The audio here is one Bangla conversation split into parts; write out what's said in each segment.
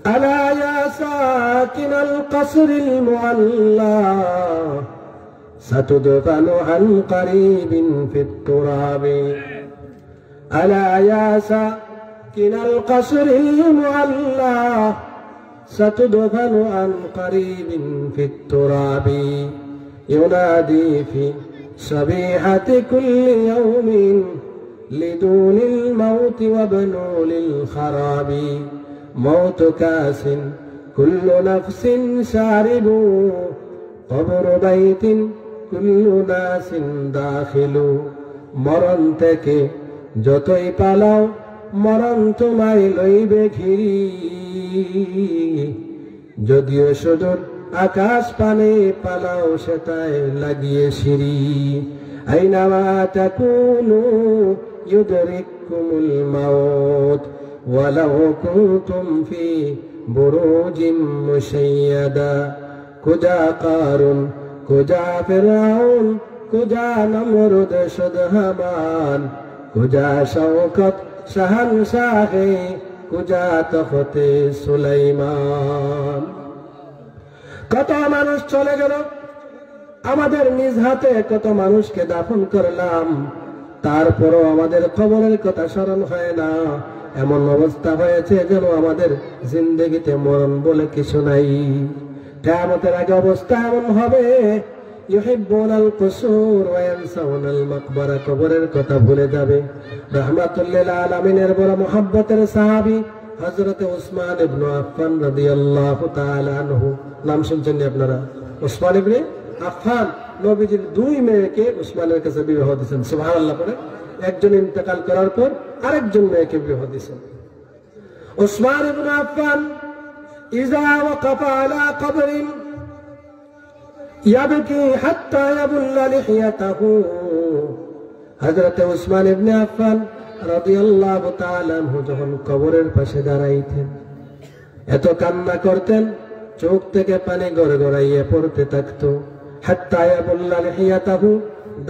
ألا يا ساكن القصر المعلى ستدفن عن قريب في التراب ألا يا ساكن القصر المعلى ستدفن عن قريب في التراب ينادي في صبيحة كل يوم لدون الموت وابنوا للخراب موت كاس كل نفس شارب قبر بيت كل ناس داخل মরণ থেকে যতই পালাও মরণ তোমায় লইবে ঘিরি যদিও সুদূর আকাশ পানে পালাও সেটায় লাগিয়ে সিঁড়ি আইনামা তাকুনু ইউদরিকুমুল মাউত ওয়ালাউ কুনতুম ফি বুরুজিম মুশাইয়াদা কুজা কারুন কুজা ফিরআউন কুজা নমরুদ সুদহামান কুজা শওকত শাহনশাহে কুজা তখতে সুলাইমান। কত মানুষ চলে গেল, আমাদের নিজ হাতে কত মানুষকে দাফন করলাম, তারপরও আমাদের কবরের কথা স্মরণ হয় না। এমন অবস্থা হয়েছে যেন আমাদের জিন্দেগিতে মরণ বলে কিছু নাই। কিয়ামতের আগে অবস্থা এমন হবে, ইউহিব্বুনাল কুসুর ওয়া ইয়ানসাউনাল মাকবারা, কবরের কথা ভুলে যাবে। রাহমাতুল লিল আলামিনের বড় মুহাব্বতের সাহাবী হযরত উসমান ইবনে আফফান রাদিয়াল্লাহু তাআলা আনহু, নাম শুনছেন আপনারা? উসমান ইবনে আফফান নবীজির দুই মেয়েকে উসমানের কাছে বিবাহ দিয়েছেন। সুবহানাল্লাহ পড়ে একজন ইন্তেকাল করার পর আরেকজন মেয়েকে বিবাহ দিয়েছেন। উসমান ইবনে আফফান ইযা ওয়াকাফা আলা কবরিন ইয়াবকি হাত্তা ইয়াবুল্লা লিহিয়াতাহু, হযরত উসমান ইবনে আফফান রাদিয়াল্লাহু তাআলা আনহু যখন কবরের পাশে দাঁড়াইতেন এত কান্না করতেন, চোখ থেকে পানি গড়গড়াইয়ে পড়তে থাকতো। হাত্তা ইয়াবুল্লা লিহিয়াতাহু,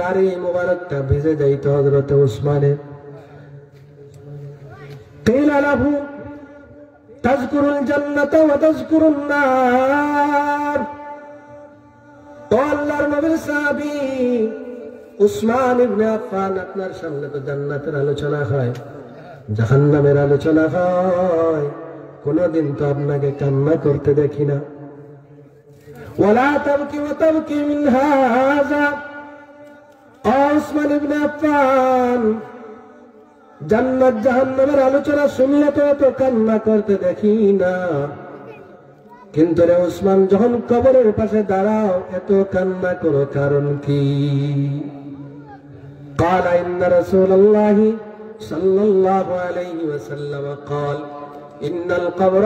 দাড়ি মুবারকটা ভিজে যাইত হযরত উসমানের। কিলা লাহু তাযকুরুল জান্নাতা ওয়া তাযকুরুন নার, ও আল্লাহর নবীর সাহাবী উসমান ইবনে আফফান, আপনার সামনে তো জান্নাতের আলোচনা হয়, জাহান্নামের আলোচনা হয়, কোনদিন তো আপনাকে কান্না করতে দেখি না। ওয়ালা তাবকি ওয়া তাবকি মিন হাযা, ও উসমান ইবনে আফফান, জান্নাত জাহান্নামের আলোচনা শুনলে তো এত কান্না করতে দেখি না, কিন্তু রে উসমান যখন কবরের পাশে দাঁড়াও এত কান্না করো কারণ কি? قال إن رسول الله صلى الله عليه وسلم قال إن القبر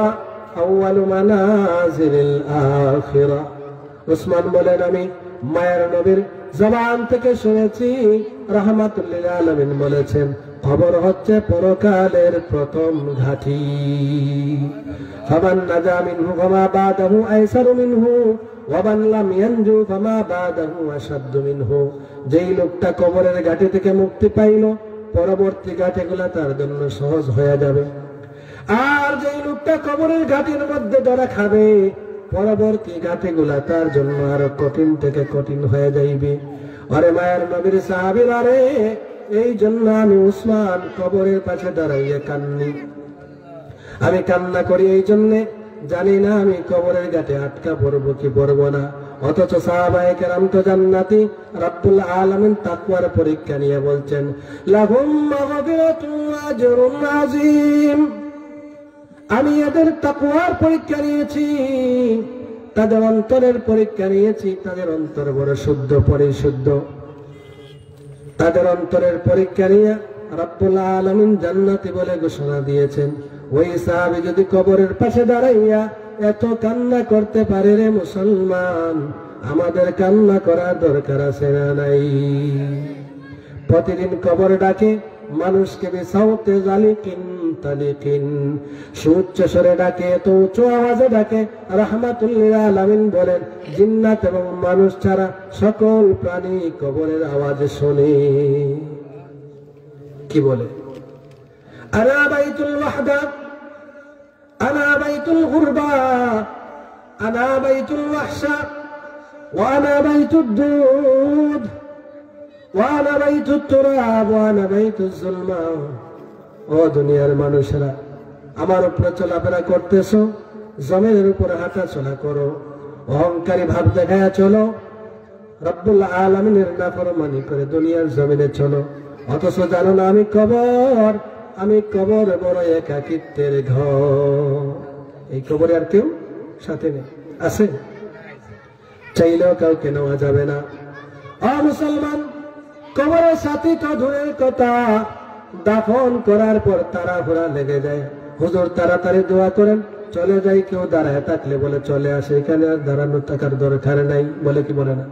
أول منازل الآخرة। উসমান বলেন, আমি মায়ের নবীর জবান থেকে শুনেছি, রাহমাতুল লিল আলামিন বলেছেন, কবর হচ্ছে পরকালের প্রথম ঘাঁটি। ফামান নাজা মিনহু ফামা বাদাহু আইসারু মিনহু ওয়া মান লাম ইয়ানজু ফামা বাদাহু আশাদ্দু মিনহু। যেই লোকটা কবরের ঘাঁটি থেকে মুক্তি পাইল, পরবর্তী ঘাঁটিগুলো তার জন্য সহজ হয়ে যাবে। আর যেই লোকটা কবরের ঘাঁটির মধ্যে ধরা খাবে, পরবর্তী ঘাঁটিগুলা তার জন্য আরো কঠিন থেকে কঠিন হয়ে যাইবে। আরে মায়ের নবীর সাহাবীরা রে, এই জন্য আমি উসমান কবরের পাশে দাঁড়াইয়া কান্নি। আমি কান্না করি এই জন্য, জানি না আমি কবরের ঘাটে আটকা পড়বো কি পড়বো না। অথচ সাহাবায়ে কেরাম তো জান্নাতি। রব্বুল আলামিন তাকওয়ার পরীক্ষা নিয়ে বলছেন, লাহুম মাগফিরাতুন ওয়া আজরুন আযীম। আমি এদের তাকওয়ার পরীক্ষা নিয়েছি, তাদের অন্তরের পরীক্ষা নিয়েছি। তাদের অন্তর বড় শুদ্ধ পরিশুদ্ধ, তাদের অন্তরের পরীক্ষা নিয়ে রব্বুল আলামিন জান্নাতি বলে ঘোষণা দিয়েছেন। ওই সাহাবী যদি কবরের পাশে দাঁড়াইয়া এত কান্না করতে পারে রে মুসলমান, আমাদের কান্না করার দরকার আছে না নাই? প্রতিদিন কবর ডাকে মানুষকে বিসাউতে জালিকিন তালিকিন, সুউচ্চ স্বরে ডাকে, তো উঁচু আওয়াজে ডাকে। রাহমাতুল লিল আলামিন বলেন, জিন্নাত এবং মানুষ ছাড়া সকল প্রাণী কবরের আওয়াজ শোনে। কি বলে? আনা বাইতুল ওয়াহদা, আনা বাইতুল গুরবা, আনা বাইতুল ওয়াহশা, ওয়া আনা বাইতুদ দুদ, ওয়া আনা বাইতুত তুরাব, ওয়া আনা বাইতুজ যুলমা। ও দুনিয়ার মানুষেরা, আমার উপরে চলাফেরা করতেছো, জমিনের উপরে হাঁটা চলা করো, অহংকারী ভাব দেখায়া চলো, রব্বুল আলামিনের নাফরমানি করে দুনিয়ার জমিনে চলো, অথচ জানো না আমি কবর, আমি কবর বড় একাকিত্বের ঘর। এই কবরে আর কেউ সাথে নেই, আছে? চাইলেও কাউকে নেওয়া যাবে না। মুসলমান, কবরের সাথী তো দূরের কথা, দাফন করার পর তাড়াহুড়া লেগে যায়। হুজুর তাড়াতাড়ি দোয়া করেন, চলে যাই। কেউ দাঁড়ায় থাকলে বলে চলে আসে, এখানে আর দাঁড়ানো থাকার দরকার নাই, বলে কি বলে না?